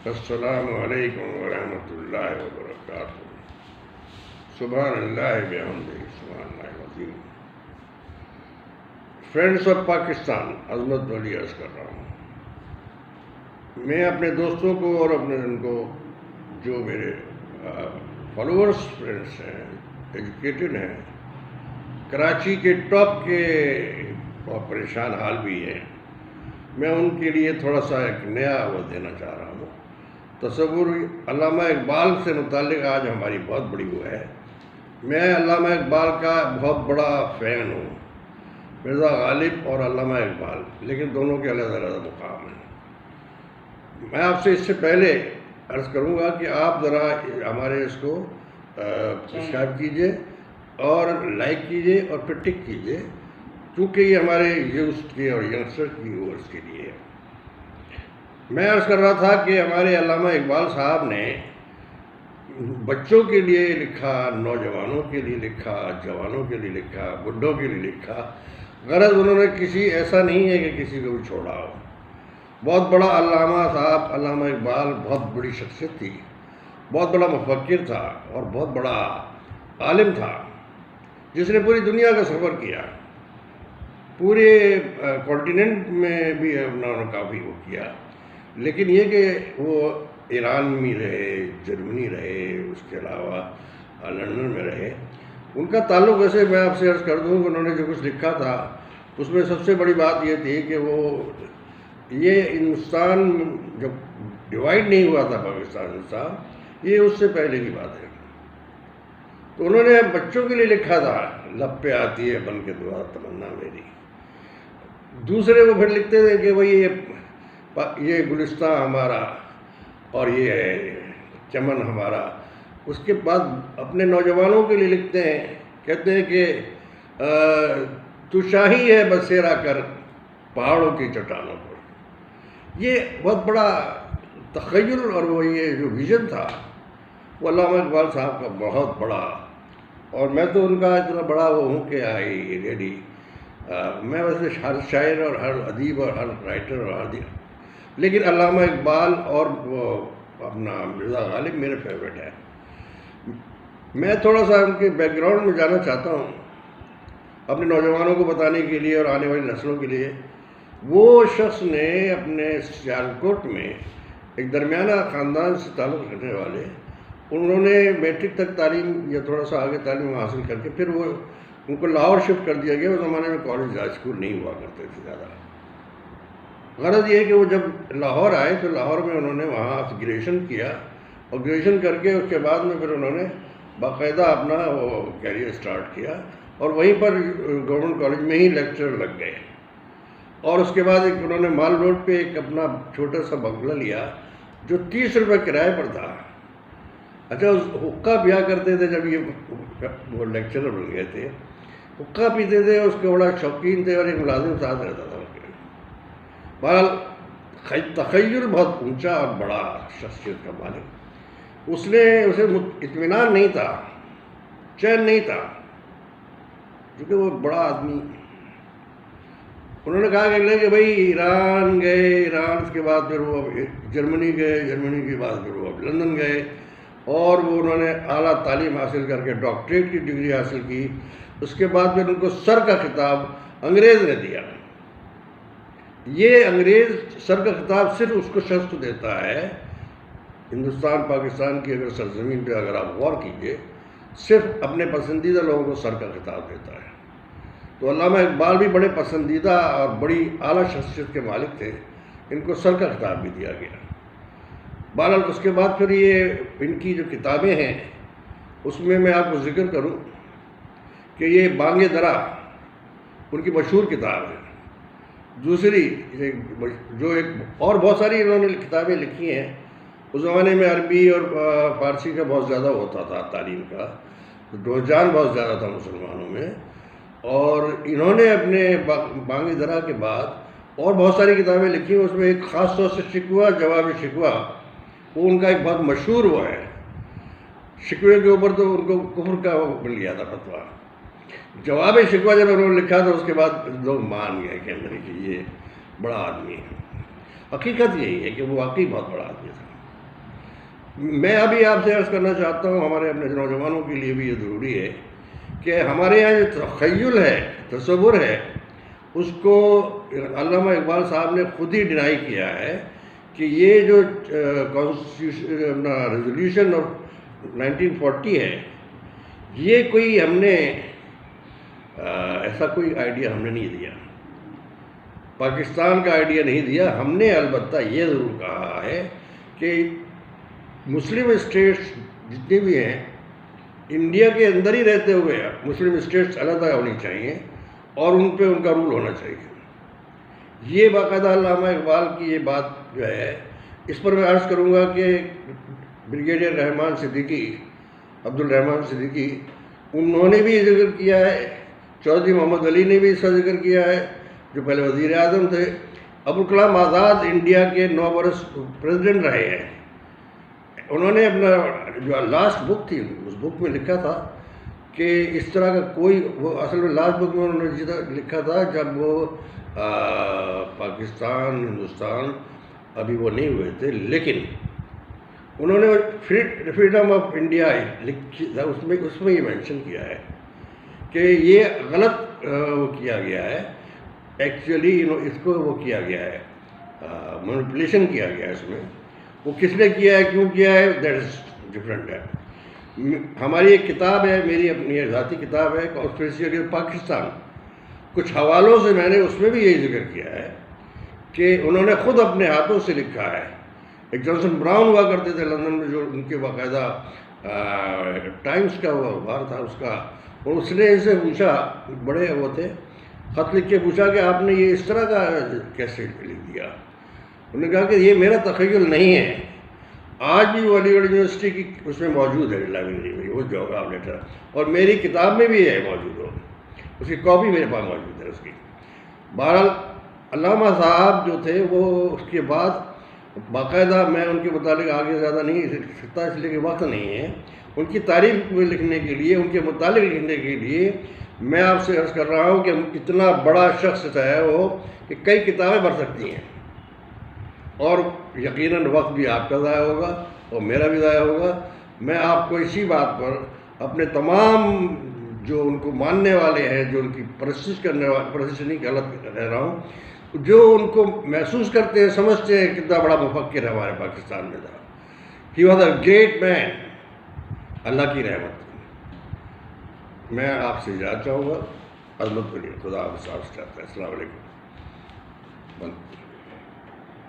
السلام علیکم ورحمۃ اللہ وبرکاتہ۔ سبحان اللہ بحمدہ سبحان اللہ العظیم۔ فرینڈس آف پاکستان، عظمت والی عرض کر رہا ہوں۔ میں اپنے دوستوں کو اور اپنے ان کو جو میرے فالوورس فرینڈس ہیں، ایجوکیٹڈ ہیں، کراچی کے ٹاپ کے بہت پریشان حال بھی ہیں، میں ان کے لیے تھوڑا سا ایک نیا وہ دینا چاہ رہا ہوں۔ تصور علامہ اقبال سے متعلق آج ہماری بہت بڑی وہ ہے۔ میں علامہ اقبال کا بہت بڑا فین ہوں، مرزا غالب اور علامہ اقبال، لیکن دونوں کے علیحدہ علیحدہ مقام ہیں۔ میں آپ سے اس سے پہلے عرض کروں گا کہ آپ ذرا ہمارے اس کو سبسکرائب کیجئے اور لائک کیجئے اور پھر ٹک کیجئے، کیونکہ یہ ہمارے یوتھ کے اور ینگسٹر کی ویورز کے لیے ہے۔ میں عرض کر رہا تھا کہ ہمارے علامہ اقبال صاحب نے بچوں کے لیے لکھا، نوجوانوں کے لیے لکھا، جوانوں کے لیے لکھا، بڈھوں کے لیے لکھا۔ غرض انہوں نے کسی ایسا نہیں ہے کہ کسی کو بھی چھوڑا ہو۔ بہت بڑا علامہ صاحب علامہ اقبال بہت بڑی شخصیت تھی، بہت بڑا مفکر تھا اور بہت بڑا عالم تھا، جس نے پوری دنیا کا سفر کیا، پورے کانٹیننٹ میں بھی انہوں نے کافی وہ کیا۔ لیکن یہ کہ وہ ایران میں رہے، جرمنی رہے، اس کے علاوہ لندن میں رہے۔ ان کا تعلق ویسے میں آپ سے عرض کر دوں کہ انہوں نے جو کچھ لکھا تھا اس میں سب سے بڑی بات یہ تھی کہ وہ یہ ہندوستان جب ڈیوائیڈ نہیں ہوا تھا پاکستان، یہ اس سے پہلے کی بات ہے۔ تو انہوں نے بچوں کے لیے لکھا تھا، لب پہ آتی ہے بن کے دعا تمنا میری۔ دوسرے وہ پھر لکھتے تھے کہ بھائی یہ گلستان ہمارا اور یہ چمن ہمارا۔ اس کے بعد اپنے نوجوانوں کے لیے لکھتے ہیں، کہتے ہیں کہ تو شاہی ہے بسیرا کر پہاڑوں کی چٹانوں پر۔ یہ بہت بڑا تخیل اور وہ یہ جو ویژن تھا وہ علامہ اقبال صاحب کا بہت بڑا، اور میں تو ان کا اتنا بڑا وہ ہوں کہ ریڈی میں ویسے ہر شاعر اور ہر ادیب اور ہر رائٹر اور ہر لیکن علامہ اقبال اور وہ اپنا مرزا غالب میرے فیوریٹ ہے۔ میں تھوڑا سا ان کے بیک گراؤنڈ میں جانا چاہتا ہوں اپنے نوجوانوں کو بتانے کے لیے اور آنے والی نسلوں کے لیے۔ وہ شخص نے اپنے سیالکوٹ میں ایک درمیانہ خاندان سے تعلق رکھنے والے، انہوں نے میٹرک تک تعلیم یا تھوڑا سا آگے تعلیم حاصل کر کے پھر وہ ان کو لاہور شفٹ کر دیا گیا۔ اس زمانے میں کالج ہائی اسکول نہیں ہوا کرتے تھے زیادہ۔ غرض یہ ہے کہ وہ جب لاہور آئے تو لاہور میں انہوں نے وہاں گریجویشن کیا، اور گریجویشن کر کے اس کے بعد میں پھر انہوں نے باقاعدہ اپنا وہ کیریئر سٹارٹ کیا، اور وہیں پر گورنمنٹ کالج میں ہی لیکچر لگ گئے۔ اور اس کے بعد انہوں نے مال روڈ پہ ایک اپنا چھوٹا سا بنگلہ لیا جو 30 روپے کرائے پر تھا۔ اچھا، حقہ پیا کرتے تھے جب یہ وہ لیکچرر بن گئے تھے، حقہ پیتے تھے، اس کے بڑا شوقین تھے، اور ایک ملازم ساتھ رہتا تھا۔ بہرحال تخیل بہت اونچا اور بڑا شخصیت کا مالک۔ اسے اطمینان نہیں تھا، چین نہیں تھا، کیونکہ وہ بڑا آدمی۔ انہوں نے کہا کہ بھائی ایران گئے، ایران اس کے بعد پھر وہ جرمنی گئے، جرمنی کے بعد پھر وہ لندن گئے، اور وہ انہوں نے اعلیٰ تعلیم حاصل کر کے ڈاکٹریٹ کی ڈگری حاصل کی۔ اس کے بعد پھر ان کو سر کا خطاب انگریز نے دیا۔ یہ انگریز سر کا خطاب صرف اس کو شخص کو دیتا ہے، ہندوستان پاکستان کی اگر سرزمین پہ اگر آپ غور کیجئے، صرف اپنے پسندیدہ لوگوں کو سر کا خطاب دیتا ہے۔ تو علامہ اقبال بھی بڑے پسندیدہ اور بڑی اعلیٰ شخصیت کے مالک تھے، ان کو سر کا خطاب بھی دیا گیا۔ بہرحال اس کے بعد پھر یہ ان کی جو کتابیں ہیں اس میں آپ کو ذکر کروں کہ یہ بانگ درا ان کی مشہور کتاب ہے۔ دوسری جو ایک اور بہت ساری انہوں نے کتابیں لکھی ہیں۔ اس زمانے میں عربی اور فارسی کا بہت زیادہ ہوتا تھا، تعلیم کا رجحان بہت زیادہ تھا مسلمانوں میں، اور انہوں نے اپنے بانگ درا کے بعد اور بہت ساری کتابیں لکھی۔ اس میں ایک خاص طور سے شکوہ جواب شکوہ، وہ ان کا ایک بہت مشہور وہ ہے۔ شکوے کے اوپر تو ان کو کفر کا وہ مل گیا تھا فتویٰ۔ جواب شکوہ جب انہوں نے لکھا تو اس کے بعد لوگ مان گئے کہ یہ بڑا آدمی ہے۔ حقیقت یہی ہے کہ وہ واقعی بہت بڑا آدمی تھا۔ میں ابھی آپ سے عرض کرنا چاہتا ہوں، ہمارے اپنے نوجوانوں کے لیے بھی یہ ضروری ہے کہ ہمارے یہاں جو تخیل ہے، تصور ہے، اس کو علامہ اقبال صاحب نے خود ہی ڈینائی کیا ہے کہ یہ جو کانسٹیٹیوشن ریزولوشن آف 1940 ہے، یہ کوئی ہم نے ایسا کوئی آئیڈیا ہم نے نہیں دیا، پاکستان کا آئیڈیا نہیں دیا ہم نے۔ البتہ یہ ضرور کہا ہے کہ مسلم اسٹیٹس جتنے بھی ہیں انڈیا کے اندر ہی رہتے ہوئے مسلم اسٹیٹس علیحدہ ہونی چاہیے اور ان پہ ان کا رول ہونا چاہیے۔ یہ باقاعدہ علامہ اقبال کی یہ بات جو ہے، اس پر میں عرض کروں گا کہ بریگیڈیئر رحمان صدیقی، عبد الرحمان صدیقی، انہوں نے بھی یہ ذکر کیا ہے، چودھری محمد علی نے بھی اس کا ذکر کیا ہے جو پہلے وزیر اعظم تھے، ابوالکلام آزاد انڈیا کے 9 برس پریزیڈنٹ رہے ہیں۔ انہوں نے اپنا جو لاسٹ بک تھی اس بک میں لکھا تھا کہ اس طرح کا کوئی، وہ اصل میں لاسٹ بک میں انہوں نے لکھا تھا جب وہ پاکستان ہندوستان ابھی وہ نہیں ہوئے تھے، لیکن انہوں نے فریڈم آف انڈیا اس میں یہ مینشن کیا ہے کہ یہ غلط وہ کیا گیا ہے، ایکچولی اس کو وہ کیا گیا ہے، مینیپولیشن کیا گیا ہے اس میں۔ وہ کس نے کیا ہے، کیوں کیا ہے، دیٹ از ڈفرینٹ ہے۔ ہماری ایک کتاب ہے، میری اپنی ذاتی کتاب ہے کانسپیریسی آف پاکستان، کچھ حوالوں سے میں نے اس میں بھی یہی ذکر کیا ہے کہ انہوں نے خود اپنے ہاتھوں سے لکھا ہے۔ ایک جانسن براؤن ہوا کرتے تھے لندن میں، جو ان کے باقاعدہ ٹائمز کا وہ اخبار تھا اس کا، اور اس نے ان سے پوچھا، بڑے وہ تھے، خط لکھ کے پوچھا کہ آپ نے یہ اس طرح کا کیسے لکھ دیا؟ انہوں نے کہا کہ یہ میرا تخیل نہیں ہے، آج بھی وہ علی گڑھ یونیورسٹی کی اس میں موجود ہے لائبریری میں، وہ جواب لیٹر، اور میری کتاب میں بھی ہے موجود، ہو اس کی کاپی میرے پاس موجود ہے اس کی۔ بہرحال علامہ صاحب جو تھے وہ اس کے بعد باقاعدہ، میں ان کے متعلق آگے زیادہ نہیں سکتا اس لیے کہ وقت نہیں ہے، ان کی تعریف میں لکھنے کے لیے، ان کے متعلق لکھنے کے لیے میں آپ سے عرض کر رہا ہوں کہ اتنا بڑا شخص ہے وہ کہ کئی کتابیں پڑھ سکتی ہیں، اور یقیناً وقت بھی آپ کا ضائع ہوگا اور میرا بھی ضائع ہوگا۔ میں آپ کو اسی بات پر اپنے تمام جو ان کو ماننے والے ہیں، جو ان کی پرستش کرنے والے، پرستش نہیں غلط کہہ رہا ہوں، جو ان کو محسوس کرتے ہیں، سمجھتے ہیں کتنا بڑا مفکر ہمارے پاکستان میں تھا، he was a great man, اللہ کی رحمت۔ میں آپ سے اجازت چاہوں گا، عظمت کے لیے خدا حافظ چاہتا ہے۔ السلام علیکم۔